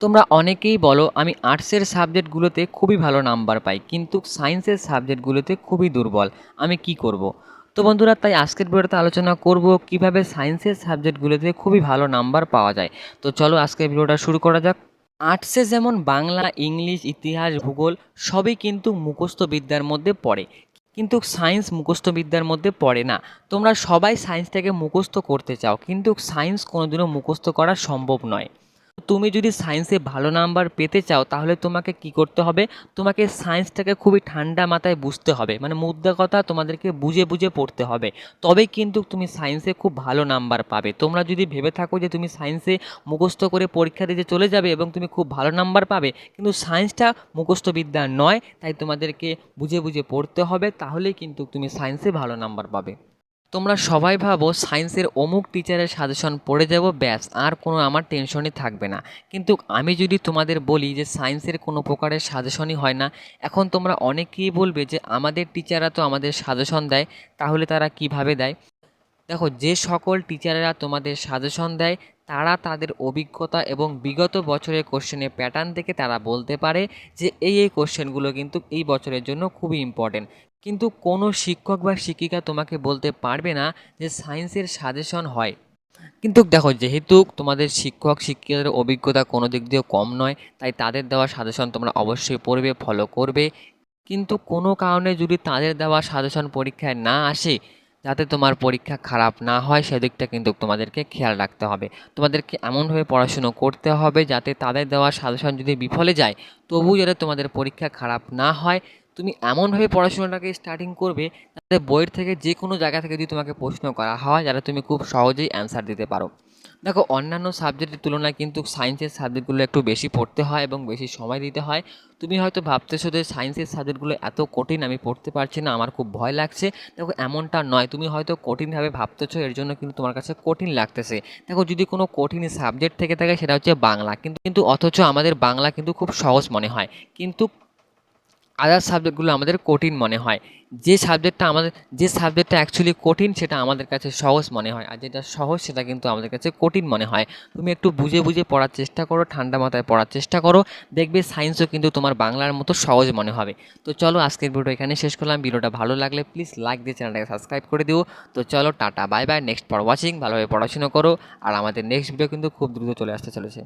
তোমরা অনেকেই বলো আমি আর্টসের সাবজেক্টগুলোতে খুবই ভালো নাম্বার পাই, কিন্তু সায়েন্সের সাবজেক্টগুলোতে খুবই দুর্বল। আমি কি করব? তো বন্ধুরা, তাই আজকের ভিডিওতে আলোচনা করব কিভাবে সায়েন্সের সাবজেক্টগুলোতে খুবই ভালো নাম্বার পাওয়া যায়। তো চলো আজকের ভিডিওটা শুরু করা যাক। আর্টসে যেমন বাংলা, ইংলিশ, ইতিহাস, ভূগোল সবই কিন্তু মুখস্থ বিদ্যার মধ্যে পড়ে, কিন্তু সায়েন্স মুখস্থ বিদ্যার মধ্যে পড়ে না। তোমরা সবাই সায়েন্সটাকে মুখস্থ করতে চাও, কিন্তু সায়েন্স কোনোদিনও মুখস্থ করা সম্ভব নয়। তুমি যদি সায়েন্সে ভালো নাম্বার পেতে চাও, তাহলে তোমাকে কি করতে হবে? তোমাকে সায়েন্সটাকে খুবই ঠান্ডা মাথায় বুঝতে হবে, মানে মুদ্রা কথা তোমাদেরকে বুঝে বুঝে পড়তে হবে। তবেই কিন্তু তুমি সায়েন্সে খুব ভালো নাম্বার পাবে। তোমরা যদি ভেবে থাকো যে তুমি সায়েন্সে মুখস্থ করে পরীক্ষা দিতে চলে যাবে এবং তুমি খুব ভালো নাম্বার পাবে, কিন্তু সায়েন্সটা মুখস্থ বিদ্যা নয়, তাই তোমাদেরকে বুঝে বুঝে পড়তে হবে, তাহলেই কিন্তু তুমি সায়েন্সে ভালো নাম্বার পাবে। তোমরা সবাই ভাবো সায়েন্সের অমুক টিচারের সাজেশন পড়ে যাব, ব্যাস আর কোনো আমার টেনশনই থাকবে না। কিন্তু আমি যদি তোমাদের বলি যে সায়েন্সের কোনো প্রকারের সাজেশনই হয় না, এখন তোমরা অনেকেই বলবে যে আমাদের টিচাররা তো আমাদের সাজেশন দেয়, তাহলে তারা কিভাবে দেয়? দেখো, যে সকল টিচাররা তোমাদের সাজেশন দেয় তারা তাদের অভিজ্ঞতা এবং বিগত বছরের কোশ্চেনের প্যাটার্ন থেকে তারা বলতে পারে যে এই কোশ্চেনগুলো কিন্তু এই বছরের জন্য খুবই ইম্পর্টেন্ট। কিন্তু কোনো শিক্ষক বা শিক্ষিকা তোমাকে বলতে পারবে না যে সায়েন্সের সাজেশন হয়। কিন্তু দেখো, যেহেতু তোমাদের শিক্ষক শিক্ষিকাদের অভিজ্ঞতা কোনো দিক দিয়েও কম নয়, তাই তাদের দেওয়া সাজেশন তোমরা অবশ্যই পড়বে, ফলো করবে। কিন্তু কোনো কারণে যদি তাদের দেওয়া সাজেশন পরীক্ষায় না আসে, যাতে তোমার পরীক্ষা খারাপ না হয় সেদিকটা কিন্তু তোমাদেরকে খেয়াল রাখতে হবে। তোমাদেরকে এমনভাবে পড়াশুনো করতে হবে যাতে তাদের দেওয়া সাজেশন যদি বিফলে যায়, তবুও যাতে তোমাদের পরীক্ষা খারাপ না হয়। তুমি এমনভাবে পড়াশোনাটাকে স্টার্টিং করবে যাতে বইয়ের থেকে যে কোনো জায়গা থেকে যদি তোমাকে প্রশ্ন করা হয়, যাতে তুমি খুব সহজেই অ্যান্সার দিতে পারো। দেখো, অন্যান্য সাবজেক্টের তুলনায় কিন্তু সায়েন্সের সাবজেক্টগুলো একটু বেশি পড়তে হয় এবং বেশি সময় দিতে হয়। তুমি হয়তো ভাবতেছো যে সায়েন্সের সাবজেক্টগুলো এত কঠিন, আমি পড়তে পারছি না, আমার খুব ভয় লাগছে। দেখো, এমনটা নয়। তুমি হয়তো কঠিনভাবে ভাবতেছো, এর জন্য কিন্তু তোমার কাছে কঠিন লাগতেছে। দেখো, যদি কোনো কঠিন সাবজেক্ট থেকে থাকে সেটা হচ্ছে বাংলা, কিন্তু কিন্তু অথচ আমাদের বাংলা কিন্তু খুব সহজ মনে হয়, কিন্তু আদার্স সাবজেক্টগুলো আমাদের কঠিন মনে হয়। যে সাবজেক্টটা অ্যাকচুয়ালি কঠিন সেটা আমাদের কাছে সহজ মনে হয়, আর যেটা সহজ সেটা কিন্তু আমাদের কাছে কঠিন মনে হয়। তুমি একটু বুঝে বুঝে পড়ার চেষ্টা করো, ঠান্ডা মাথায় পড়ার চেষ্টা করো, দেখবে সায়েন্সও কিন্তু তোমার বাংলার মতো সহজ মনে হবে। তো চলো আজকের ভিডিও এখানে শেষ করলাম। ভিডিওটা ভালো লাগলে প্লিজ লাইক দিয়ে চ্যানেলটাকে সাবস্ক্রাইব করে দিও। তো চলো, tata, bye bye, next for watching, ভালোভাবে পড়াশোনা করো। আর আমাদের নেক্সট ভিডিও কিন্তু খুব দ্রুত চলে আসতে চলেছে।